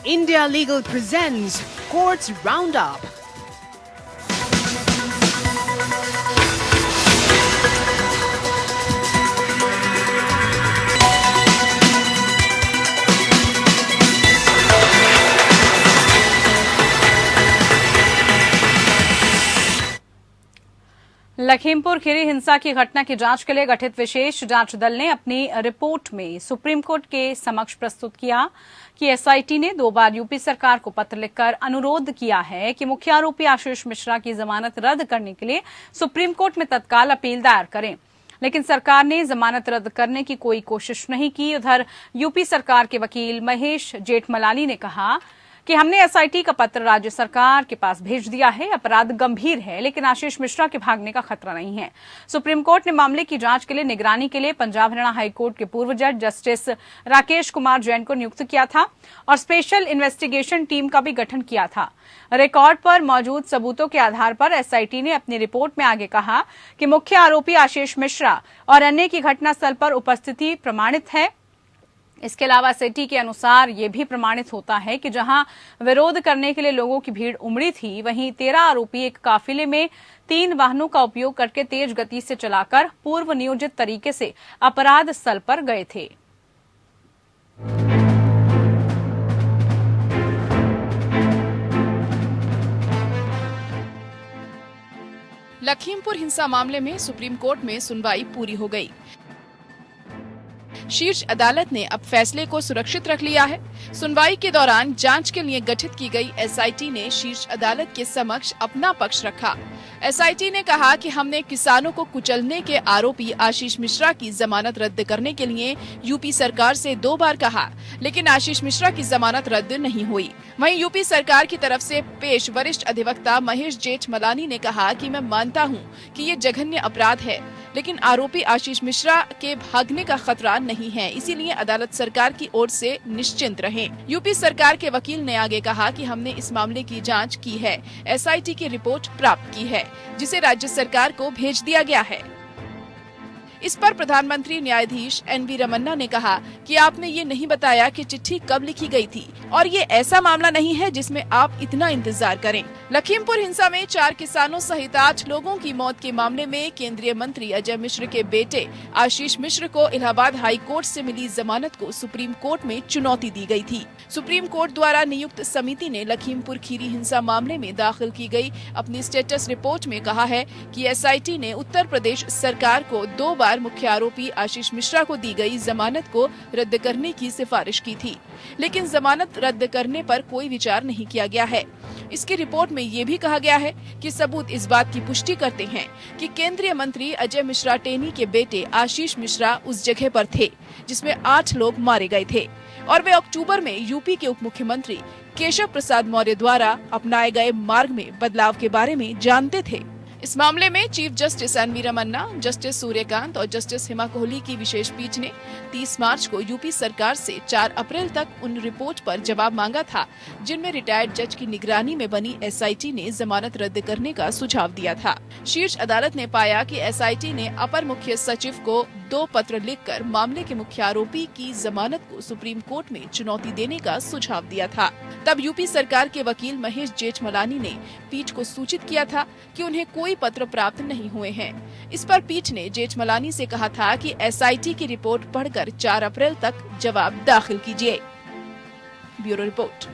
India Legal presents Courts Roundup. Lakhimpur Kheri हिंसा की घटना की जांच के लिए गठित विशेष जांच दल ने अपनी रिपोर्ट में सुप्रीम कोर्ट के समक्ष प्रस्तुत किया कि एसआईटी ने 2 बार यूपी सरकार को पत्र लिखकर अनुरोध किया है कि मुख्य आरोपी आशीष मिश्रा की जमानत रद्द करने के लिए सुप्रीम कोर्ट में तत्काल अपील दायर करें, लेकिन सरकार ने जमानत रद्द करने की कोई कोशिश नहीं की। उधर यूपी सरकार के वकील महेश जेठमलानी ने कहा कि हमने एसआईटी का पत्र राज्य सरकार के पास भेज दिया है। अपराध गंभीर है, लेकिन आशीष मिश्रा के भागने का खतरा नहीं है। सुप्रीम कोर्ट ने मामले की जांच के लिए निगरानी के लिए पंजाब हरियाणा हाईकोर्ट के पूर्व जज जस्टिस राकेश कुमार जैन को नियुक्त किया था और स्पेशल इन्वेस्टिगेशन टीम का भी गठन किया था। रिकॉर्ड पर मौजूद सबूतों के आधार पर एसआईटी ने अपनी रिपोर्ट में आगे कहा कि मुख्य आरोपी आशीष मिश्रा और अन्य की घटनास्थल पर उपस्थिति प्रमाणित है। इसके अलावा एसआईटी के अनुसार ये भी प्रमाणित होता है कि जहां विरोध करने के लिए लोगों की भीड़ उमड़ी थी, वहीं 13 आरोपी एक काफिले में 3 वाहनों का उपयोग करके तेज गति से चलाकर पूर्व नियोजित तरीके से अपराध स्थल पर गए थे। लखीमपुर हिंसा मामले में सुप्रीम कोर्ट में सुनवाई पूरी हो गई। शीर्ष अदालत ने अब फैसले को सुरक्षित रख लिया है। सुनवाई के दौरान जांच के लिए गठित की गई एसआईटी ने शीर्ष अदालत के समक्ष अपना पक्ष रखा। एसआईटी ने कहा कि हमने किसानों को कुचलने के आरोपी आशीष मिश्रा की जमानत रद्द करने के लिए यूपी सरकार से 2 बार कहा, लेकिन आशीष मिश्रा की जमानत रद्द नहीं हुई। वहीं यूपी सरकार की तरफ से पेश वरिष्ठ अधिवक्ता महेश जेठमलानी ने कहा कि मैं मानता हूं कि ये जघन्य अपराध है, लेकिन आरोपी आशीष मिश्रा के भागने का खतरा नहीं है, इसीलिए अदालत सरकार की ओर से निश्चिंत रहें। यूपी सरकार के वकील ने आगे कहा कि हमने इस मामले की जांच की है, एसआईटी की रिपोर्ट प्राप्त की है, जिसे राज्य सरकार को भेज दिया गया है। इस पर प्रधानमंत्री न्यायाधीश एनवी रमन्ना ने कहा कि आपने ये नहीं बताया कि चिट्ठी कब लिखी गई थी और ये ऐसा मामला नहीं है जिसमें आप इतना इंतजार करें। लखीमपुर हिंसा में 4 किसानों सहित 8 लोगों की मौत के मामले में केंद्रीय मंत्री अजय मिश्र के बेटे आशीष मिश्र को इलाहाबाद हाई कोर्ट से मिली जमानत को सुप्रीम कोर्ट में चुनौती दी गई थी। सुप्रीम कोर्ट द्वारा नियुक्त समिति ने लखीमपुर खीरी हिंसा मामले में दाखिल की गई अपनी स्टेटस रिपोर्ट में कहा है कि एसआईटी ने उत्तर प्रदेश सरकार को 2 बार मुख्य आरोपी आशीष मिश्रा को दी गई जमानत को रद्द करने की सिफारिश की थी, लेकिन जमानत रद्द करने पर कोई विचार नहीं किया गया है। इसकी रिपोर्ट में ये भी कहा गया है कि सबूत इस बात की पुष्टि करते हैं कि केंद्रीय मंत्री अजय मिश्रा टेनी के बेटे आशीष मिश्रा उस जगह पर थे जिसमें 8 लोग मारे गए थे और वे अक्टूबर में यूपी के उप मुख्यमंत्री केशव प्रसाद मौर्य द्वारा अपनाए गए मार्ग में बदलाव के बारे में जानते थे। इस मामले में chief justice NV Ramana, justice Suryakant और जस्टिस हिमा कोहली की विशेष पीठ ने 30 मार्च को यूपी सरकार से 4 अप्रैल तक उन रिपोर्ट पर जवाब मांगा था जिनमें रिटायर्ड जज की निगरानी में बनी एसआईटी ने जमानत रद्द करने का सुझाव दिया था। शीर्ष अदालत ने पाया कि एसआईटी ने अपर मुख्य सचिव को 2 पत्र लिखकर मामले के मुख्य आरोपी की जमानत को सुप्रीम कोर्ट में चुनौती देने का सुझाव दिया था। तब यूपी सरकार के वकील महेश जेठमलानी ने पीठ को सूचित किया था कि उन्हें कोई पत्र प्राप्त नहीं हुए हैं। इस पर पीठ ने जेठमलानी से कहा था कि एसआईटी की रिपोर्ट पढ़कर 4 अप्रैल तक जवाब दाखिल कीजिए। Bureau report.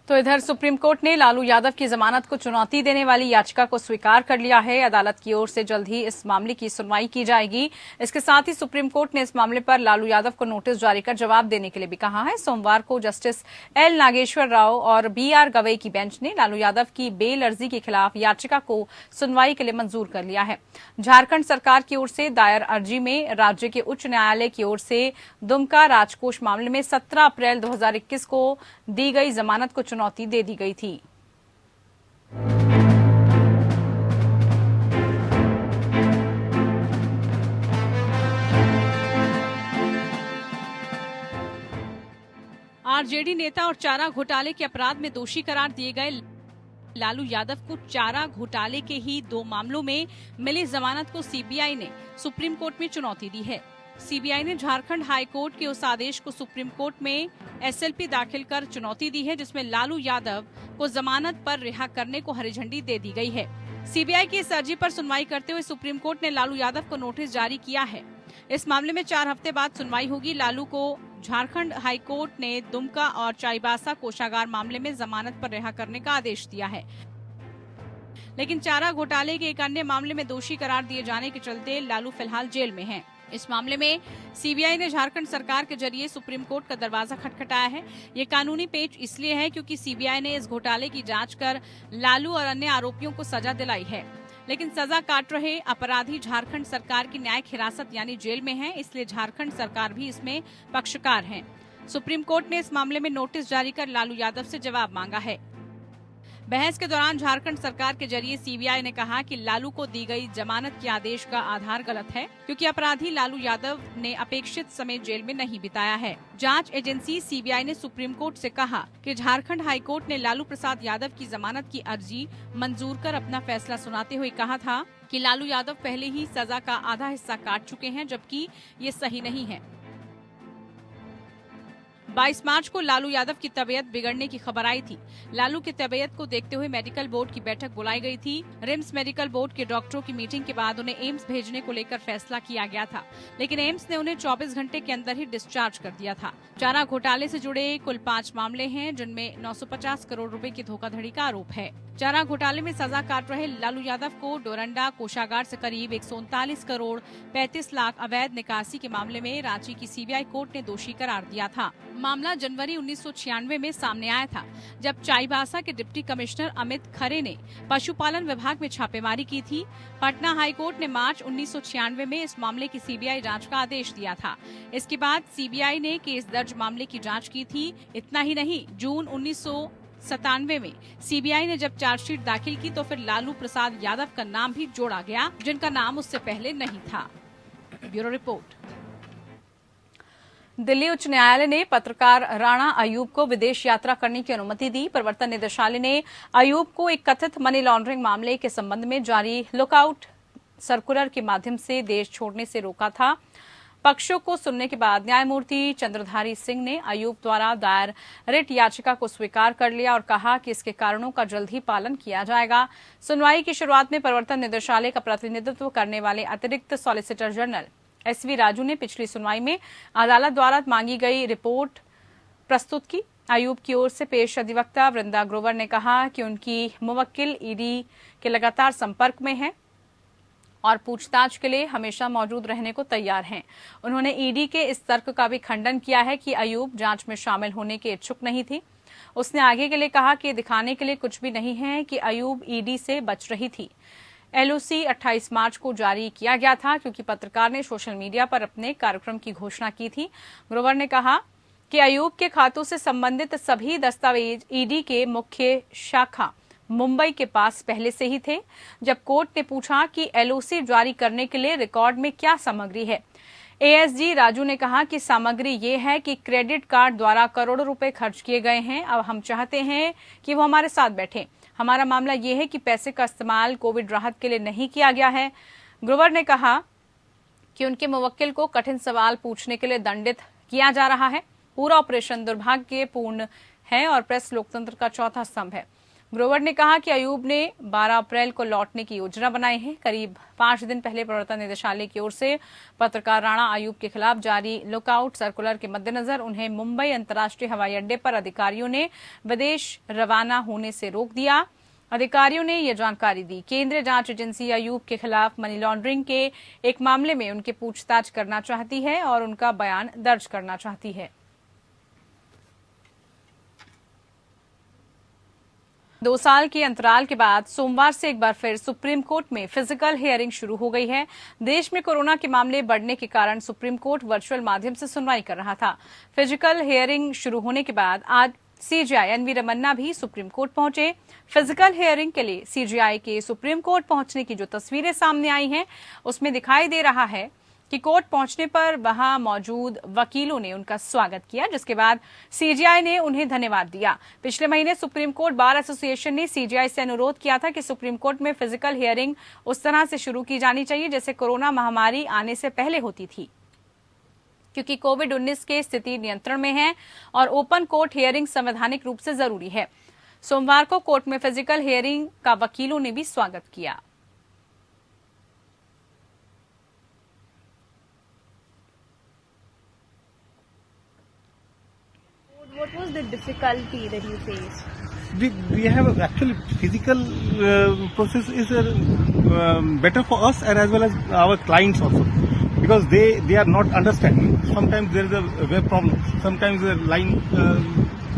तो इधर सुप्रीम कोर्ट ने लालू यादव की जमानत को चुनौती देने वाली याचिका को स्वीकार कर लिया है। अदालत की ओर से जल्द ही इस मामले की सुनवाई की जाएगी। इसके साथ ही सुप्रीम कोर्ट ने इस मामले पर लालू यादव को नोटिस जारी कर जवाब देने के लिए भी कहा है। सोमवार को जस्टिस एल नागेश्वर राव और बीआर गवई की बेंच ने लालू यादव की बेल अर्जी के खिलाफ याचिका को सुनवाई के लिए मंजूर कर लिया है। झारखंड सरकार की ओर से दायर अर्जी में राज्य के उच्च न्यायालय की ओर से दुमका राजकोष मामले में 17 अप्रैल 2021 को दी गई जमानत को चुनौती दे दी गई थी। आरजेडी नेता और चारा घोटाले के अपराध में दोषी करार दिए गए लालू यादव को चारा घोटाले के ही 2 मामलों में मिली जमानत को सीबीआई ने सुप्रीम कोर्ट में चुनौती दी है। सीबीआई ने झारखंड हाई कोर्ट के उस आदेश को सुप्रीम कोर्ट में एसएलपी दाखिल कर चुनौती दी है, जिसमें लालू यादव को जमानत पर रिहा करने को हरी झंडी दे दी गई है। सीबीआई की इस अर्जी पर सुनवाई करते हुए सुप्रीम कोर्ट ने लालू यादव को नोटिस जारी किया है। इस मामले में 4 हफ्ते बाद सुनवाई होगी। लालू को झारखंड हाई कोर्ट ने दुमका और चाईबासा कोषागार मामले में जमानत पर रिहा करने का आदेश दिया है, लेकिन चारा घोटाले के एक अन्य मामले में दोषी करार दिए जाने के चलते लालू फिलहाल जेल में हैं। इस मामले में सीबीआई ने झारखंड सरकार के जरिए सुप्रीम कोर्ट का दरवाजा खटखटाया है। ये कानूनी पेच इसलिए है क्योंकि सीबीआई ने इस घोटाले की जांच कर लालू और अन्य आरोपियों को सजा दिलाई है, लेकिन सजा काट रहे अपराधी झारखंड सरकार की न्यायिक हिरासत यानी जेल में हैं, इसलिए झारखंड सरकार भी इसमें पक्षकार है। सुप्रीम कोर्ट ने इस मामले में नोटिस जारी कर लालू यादव से जवाब मांगा है। बहस के दौरान झारखंड सरकार के जरिए सीबीआई ने कहा कि लालू को दी गई जमानत के आदेश का आधार गलत है, क्योंकि अपराधी लालू यादव ने अपेक्षित समय जेल में नहीं बिताया है। जांच एजेंसी सीबीआई ने सुप्रीम कोर्ट से कहा कि झारखंड हाई कोर्ट ने लालू प्रसाद यादव की जमानत की अर्जी मंजूर कर अपना फैसला सुनाते हुए कहा था कि लालू यादव पहले ही सजा का आधा हिस्सा काट चुके हैं, जबकि ये सही नहीं है। 22 मार्च को लालू यादव की तबीयत बिगड़ने की खबर आई थी। लालू की तबीयत को देखते हुए मेडिकल बोर्ड की बैठक बुलाई गई थी। रिम्स मेडिकल बोर्ड के डॉक्टरों की मीटिंग के बाद उन्हें एम्स भेजने को लेकर फैसला किया गया था, लेकिन एम्स ने उन्हें 24 घंटे के अंदर ही डिस्चार्ज कर दिया था। चारा घोटाले से जुड़े कुल 5 मामले हैं, जिनमें 950 करोड़ रुपए की धोखाधड़ी का आरोप है। चारा घोटाले में सजा काट रहे लालू यादव को डोरंडा कोषागार से करीब 139 करोड़ 35 लाख अवैध निकासी के मामले में रांची की सीबीआई कोर्ट ने दोषी करार दिया था। मामला जनवरी 1996 में सामने आया था, जब चाईबासा के डिप्टी कमिश्नर अमित खरे ने पशुपालन विभाग में छापेमारी की थी। पटना हाई कोर्ट ने मार्च 1996 में इस मामले की सीबीआई जांच का आदेश दिया था। इसके बाद सीबीआई ने केस दर्ज मामले की जांच की थी। इतना ही नहीं, जून 1997 में सीबीआई ने जब चार्जशीट दाखिल की तो फिर लालू प्रसाद यादव का नाम भी जोड़ा गया, जिनका नाम उससे पहले नहीं था। Bureau report. दिल्ली उच्च न्यायालय ने पत्रकार राणा अयूब को विदेश यात्रा करने की अनुमति दी। प्रवर्तन निदेशालय ने अयूब को एक कथित मनी लॉन्ड्रिंग मामले के संबंध में जारी लुकआउट सर्कुलर के माध्यम से देश छोड़ने से रोका था। पक्षों को सुनने के बाद न्यायमूर्ति चंद्रधारी सिंह ने अयूब द्वारा दायर रिट याचिका को स्वीकार कर लिया और कहा कि इसके कारणों का जल्द ही पालन किया जाएगा। सुनवाई की शुरुआत में प्रवर्तन निदेशालय का प्रतिनिधित्व करने वाले अतिरिक्त सॉलिसिटर जनरल एसवी राजू ने पिछली सुनवाई में अदालत द्वारा मांगी गई रिपोर्ट प्रस्तुत की। अयूब की ओर से पेश अधिवक्ता वृंदा ग्रोवर ने कहा कि उनकी मुवक्किल ईडी के लगातार संपर्क में है और पूछताछ के लिए हमेशा मौजूद रहने को तैयार हैं। उन्होंने ईडी के इस तर्क का भी खंडन किया है कि अयूब जांच में शामिल होने के इच्छुक नहीं थी। उसने आगे के लिए कहा कि दिखाने के लिए कुछ भी नहीं है कि अयूब ईडी से बच रही थी। एलओसी 28 मार्च को जारी किया गया था, क्योंकि पत्रकार ने सोशल मीडिया पर अपने कार्यक्रम की घोषणा की थी। ग्रोवर ने कहा कि अयूब के खातों से संबंधित सभी दस्तावेज ईडी के मुख्य शाखा मुंबई के पास पहले से ही थे। जब कोर्ट ने पूछा कि एलओसी जारी करने के लिए रिकॉर्ड में क्या सामग्री है, एएसजी राजू ने कहा कि सामग्री ये है कि क्रेडिट कार्ड द्वारा करोड़ों रुपए खर्च किए गए हैं। अब हम चाहते हैं कि वो हमारे साथ बैठे। हमारा मामला ये है कि पैसे का इस्तेमाल कोविड राहत के लिए नहीं किया गया है। ग्रोवर ने कहा कि उनके मुवक्किल को कठिन सवाल पूछने के लिए दंडित किया जा रहा है। पूरा ऑपरेशन दुर्भाग्यपूर्ण है और प्रेस लोकतंत्र का चौथा स्तंभ है। ग्रोवर ने कहा कि अयूब ने 12 अप्रैल को लौटने की योजना बनाई है। करीब 5 दिन पहले प्रवर्तन निदेशालय की ओर से पत्रकार राणा अयूब के खिलाफ जारी लुकआउट सर्कुलर के मद्देनजर उन्हें मुंबई अंतर्राष्ट्रीय हवाई अड्डे पर अधिकारियों ने विदेश रवाना होने से रोक दिया। अधिकारियों ने यह जानकारी दी। केंद्रीय जांच एजेंसी अयूब के खिलाफ मनी लॉन्ड्रिंग के एक मामले में उनकी पूछताछ करना चाहती है और उनका बयान दर्ज करना चाहती है। 2 साल के अंतराल के बाद सोमवार से एक बार फिर सुप्रीम कोर्ट में फिजिकल हियरिंग शुरू हो गई है। देश में कोरोना के मामले बढ़ने के कारण सुप्रीम कोर्ट वर्चुअल माध्यम से सुनवाई कर रहा था। फिजिकल हियरिंग शुरू होने के बाद आज सीजेआई एनवी रमन्ना भी सुप्रीम कोर्ट पहुंचे। फिजिकल हियरिंग के लिए सीजेआई के सुप्रीम कोर्ट पहुंचने की जो तस्वीरें सामने आई हैं, उसमें दिखाई दे रहा है कि कोर्ट पहुंचने पर वहां मौजूद वकीलों ने उनका स्वागत किया, जिसके बाद सीजेआई ने उन्हें धन्यवाद दिया। पिछले महीने सुप्रीम कोर्ट बार एसोसिएशन ने सीजेआई से अनुरोध किया था कि सुप्रीम कोर्ट में फिजिकल हियरिंग उस तरह से शुरू की जानी चाहिए जैसे कोरोना महामारी आने से पहले होती थी। क्योंकि कोविड-19 के स्थिति नियंत्रण में है और ओपन कोर्ट हियरिंग संवैधानिक रूप से जरूरी है। सोमवार को कोर्ट में फिजिकल हियरिंग का वकीलों ने भी स्वागत किया। What was the difficulty that you faced? We have actually physical process is better for us and as well as our clients also, because they are not understanding. Sometimes there is a web problem, sometimes the line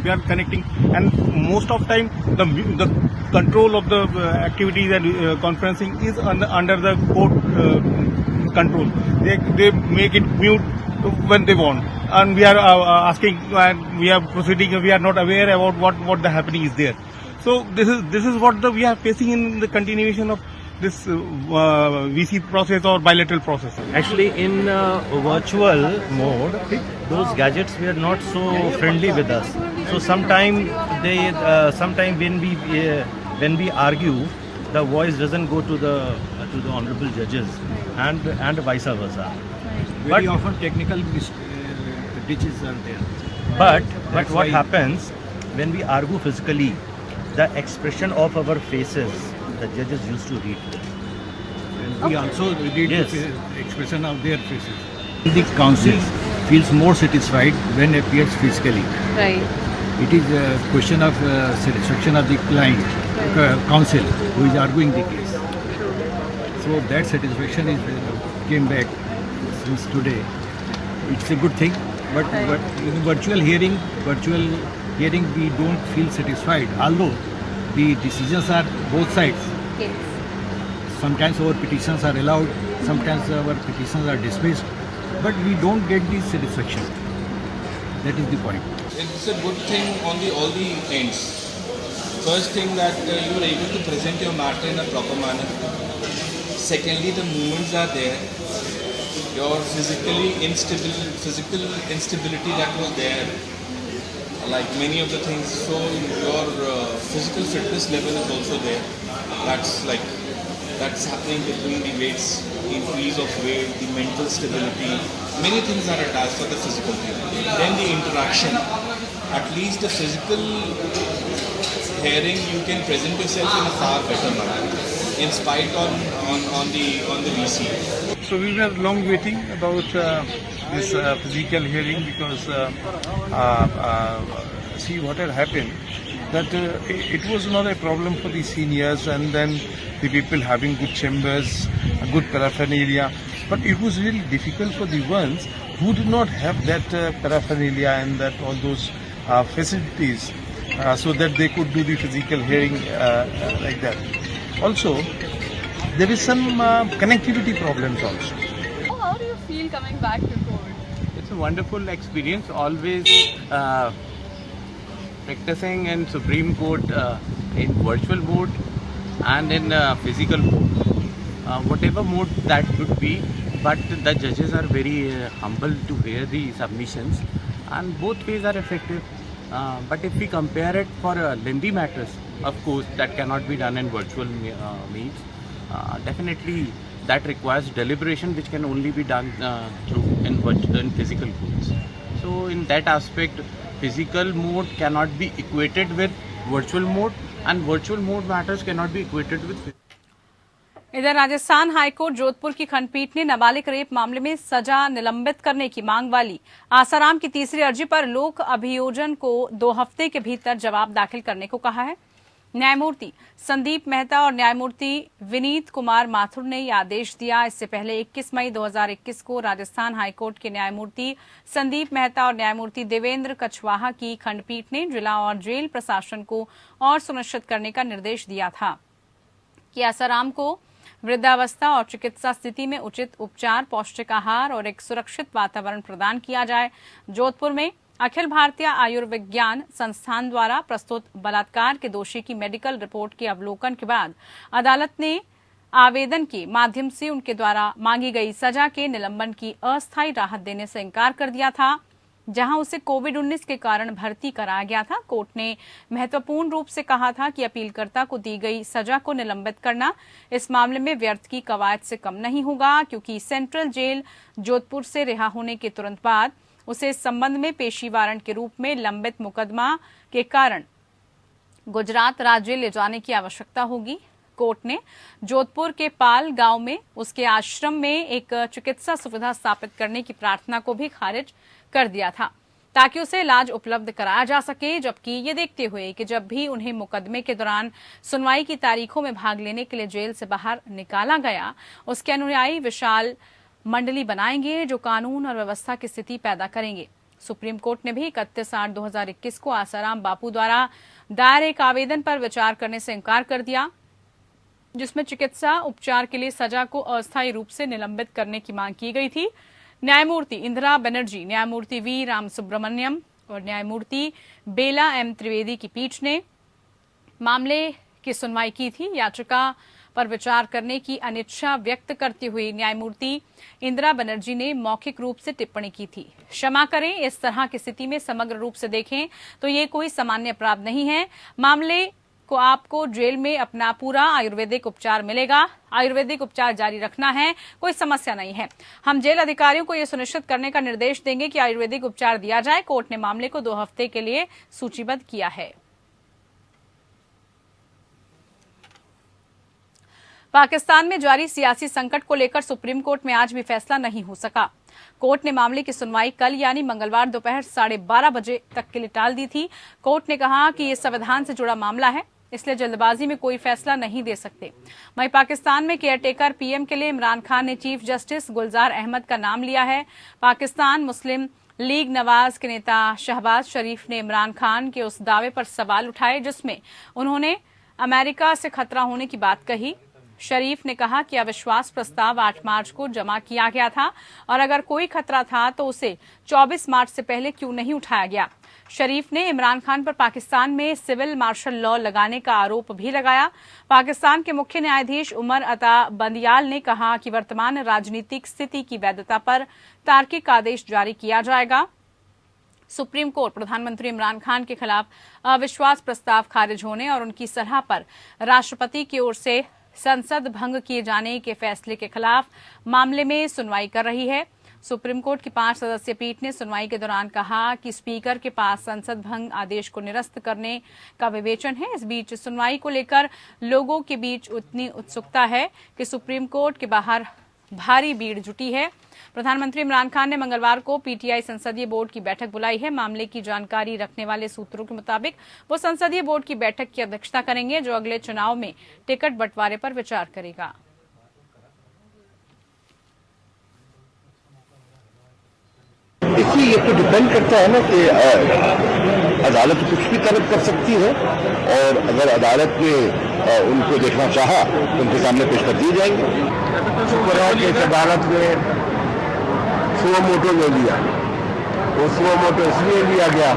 we are connecting, and most of time the control of the activities and conferencing is under the court control. They make it mute when they want, and we are asking, and we are proceeding. We are not aware about what the happening is there. So this is what we are facing in the continuation of this VC process or bilateral process. Actually, in virtual mode, those gadgets were not so friendly with us. So sometime when we argue, the voice doesn't go to the honorable judges, and vice versa. Very often technical glitches are there. But what happens when we argue physically, the expression of our faces, the judges used to read. And we also read Yes. the expression of their faces. The counsel feels more satisfied when appears physically. Right. It is a question of satisfaction of the client, counsel who is arguing the case. So that satisfaction came back since today. It's a good thing, but in virtual hearing we don't feel satisfied. Although the decisions are both sides. Yes. Sometimes our petitions are allowed, sometimes our petitions are dismissed, but we don't get the satisfaction. That is the point. It's a good thing on all the ends. First thing that you are able to present your matter in a proper manner. Secondly, the movements are there. Your physical instability that was there, like many of the things. So your physical fitness level is also there. That's happening between the weights, increase of weight, the mental stability. Many things are attached for the physical thing. Then the interaction. At least the physical hearing, you can present yourself in a far better manner, in spite on the VC. So we were long waiting about this physical hearing, because see what had happened, that it was not a problem for the seniors and then the people having good chambers, good paraphernalia, but it was really difficult for the ones who did not have that paraphernalia and that all those facilities, so that they could do the physical hearing like that. Also, there is some connectivity problems also. How do you feel coming back to court? It's a wonderful experience, always practicing in Supreme Court in virtual mode and in physical mode. Whatever mode that would be, but the judges are very humble to hear the submissions, and both ways are effective. But if we compare it for lengthy matters, of course, that cannot be done in virtual means. Definitely, that requires deliberation, which can only be done through in physical courts. So, in that aspect, physical mode cannot be equated with virtual mode, and virtual mode matters cannot be equated with physical. इधर Rajasthan high court Jodhpur की खंडपीठ ने नाबालिग rape मामले में सजा निलंबित करने की मांग वाली आसाराम की तीसरी अर्जी पर लोक अभियोजन को 2 हफ्ते के भीतर जवाब दाखिल करने को कहा है। न्यायमूर्ति संदीप मेहता और न्यायमूर्ति विनीत कुमार माथुर ने यह आदेश दिया। इससे पहले 21 मई 2021 को राजस्थान हाईकोर्ट के न्यायमूर्ति संदीप मेहता और न्यायमूर्ति देवेंद्र कछवाहा की खंडपीठ ने जिला और जेल प्रशासन को और सुनिश्चित करने का निर्देश दिया था कि आसाराम को वृद्धावस्था और चिकित्सा स्थिति में उचित उपचार, पौष्टिक आहार और एक सुरक्षित वातावरण प्रदान किया जाए। जोधपुर में अखिल भारतीय आयुर्विज्ञान संस्थान द्वारा प्रस्तुत बलात्कार के दोषी की मेडिकल रिपोर्ट के अवलोकन के बाद अदालत ने आवेदन के माध्यम से उनके द्वारा मांगी गई सजा के निलंबन की अस्थायी राहत देने से इनकार कर दिया था। जहां उसे कोविड-19 के कारण भर्ती कराया गया था। कोर्ट ने महत्वपूर्ण रूप से कहा था कि अपीलकर्ता को दी गई सजा को निलंबित करना इस मामले में व्यर्थ की कवायद से कम नहीं होगा, क्योंकि सेंट्रल जेल जोधपुर से रिहा होने के तुरंत बाद उसे इस संबंध में पेशी वारंट के रूप में लंबित मुकदमा के कारण गुजरात राज्य ले जाने की आवश्यकता होगी। कोर्ट ने जोधपुर के पाल गांव में उसके आश्रम में एक चिकित्सा सुविधा स्थापित करने की प्रार्थना को भी खारिज कर दिया था, ताकि उसे इलाज उपलब्ध कराया जा सके। जबकि ये देखते हुए कि जब भी उन्हें मुकदमे के दौरान सुनवाई की तारीखों में भाग लेने के लिए जेल से बाहर निकाला गया, उसके अनुयायी विशाल मंडली बनाएंगे जो कानून और व्यवस्था की स्थिति पैदा करेंगे। सुप्रीम कोर्ट ने भी 31/8/2021 को आसाराम बापू द्वारा दायर एक आवेदन पर विचार करने से इनकार कर दिया, जिसमें चिकित्सा उपचार के लिए सजा को अस्थायी रूप से निलंबित करने की मांग की गई थी। न्यायमूर्ति इंदिरा बनर्जी, न्यायमूर्ति वी राम सुब्रमण्यम और न्यायमूर्ति बेला एम त्रिवेदी की पीठ ने मामले की सुनवाई की थी। याचिका पर विचार करने की अनिच्छा व्यक्त करते हुए न्यायमूर्ति इंदिरा बनर्जी ने मौखिक रूप से टिप्पणी की थी। क्षमा करें, इस तरह की स्थिति में समग्र रूप से देखें तो ये कोई सामान्य अपराध नहीं है। मामले को आपको जेल में अपना पूरा आयुर्वेदिक उपचार मिलेगा। आयुर्वेदिक उपचार जारी रखना है, कोई समस्या नहीं है। हम जेल अधिकारियों को यह सुनिश्चित करने का निर्देश देंगे कि आयुर्वेदिक उपचार दिया जाए। कोर्ट ने मामले को 2 हफ्ते के लिए सूचीबद्ध किया है। पाकिस्तान में जारी सियासी संकट को लेकर सुप्रीम कोर्ट में आज भी फैसला नहीं हो सका। कोर्ट ने मामले की सुनवाई कल यानी मंगलवार दोपहर 12:30 बजे तक के लिए टाल दी थी। कोर्ट ने कहा कि यह संविधान से जुड़ा मामला है, इसलिए जल्दबाजी में कोई फैसला नहीं दे सकते। वहीं पाकिस्तान में केयरटेकर पीएम के लिए इमरान खान ने चीफ जस्टिस गुलजार अहमद का नाम लिया है। पाकिस्तान मुस्लिम लीग नवाज के नेता शहबाज शरीफ ने इमरान खान के उस दावे पर सवाल उठाए जिसमें उन्होंने अमेरिका से खतरा होने की बात कही। शरीफ ने कहा कि अविश्वास प्रस्ताव 8 मार्च को जमा किया गया था और अगर कोई खतरा था तो उसे 24 मार्च से पहले क्यों नहीं उठाया गया। शरीफ ने इमरान खान पर पाकिस्तान में सिविल मार्शल लॉ लगाने का आरोप भी लगाया। पाकिस्तान के मुख्य न्यायाधीश उमर अता बंदियाल ने कहा कि वर्तमान राजनीतिक स्थिति की वैधता पर तार्किक आदेश जारी किया जाएगा। सुप्रीम कोर्ट प्रधानमंत्री इमरान खान के खिलाफ अविश्वास प्रस्ताव खारिज होने और उनकी सलाह पर राष्ट्रपति की ओर से संसद भंग किए जाने के फैसले के खिलाफ मामले में सुनवाई कर रही है। सुप्रीम कोर्ट की 5 सदस्यीय पीठ ने सुनवाई के दौरान कहा कि स्पीकर के पास संसद भंग आदेश को निरस्त करने का विवेचन है। इस बीच सुनवाई को लेकर लोगों के बीच उतनी उत्सुकता है कि सुप्रीम कोर्ट के बाहर भारी भीड़ जुटी है। प्रधानमंत्री इमरान खान ने मंगलवार को पीटीआई संसदीय बोर्ड की बैठक बुलाई है। मामले की जानकारी रखने वाले सूत्रों के मुताबिक वो संसदीय बोर्ड की बैठक की अध्यक्षता करेंगे, जो अगले चुनाव में टिकट बंटवारे पर विचार करेगा। देखिए, ये तो डिपेंड करता है ना कि अदालत कुछ भी तलब कर सकती है और अगर अदालत ने उनको देखना चाहा तो उनके सामने पेश कर दिए जाएंगे। शुक्र है कि इस अदालत ने सुओ मोटो ले लिया। वो सुओ मोटो इसलिए लिया गया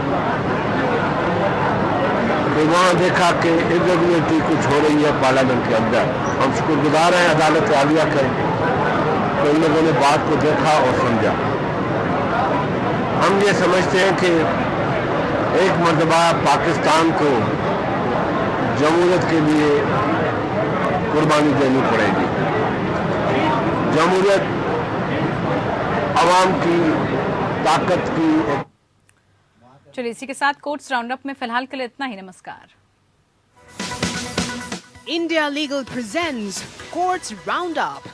कि वहाँ देखा कि इरेगुलरिटी कुछ हो रही है पार्लियामेंट के अंदर। हम शुक्रगुजार हैं अदालत आलिया के, तो इन लोगों ने बात को देखा और समझा। हम ये समझते हैं कि एक मर्तबा पाकिस्तान को जमहूरियत के लिए कुर्बानी देनी पड़ेगी। जमहूरियत अवाम की ताकत की। चलिए, इसी के साथ कोर्ट्स राउंडअप में फिलहाल के लिए इतना ही। नमस्कार। India Legal presents Courts Roundup.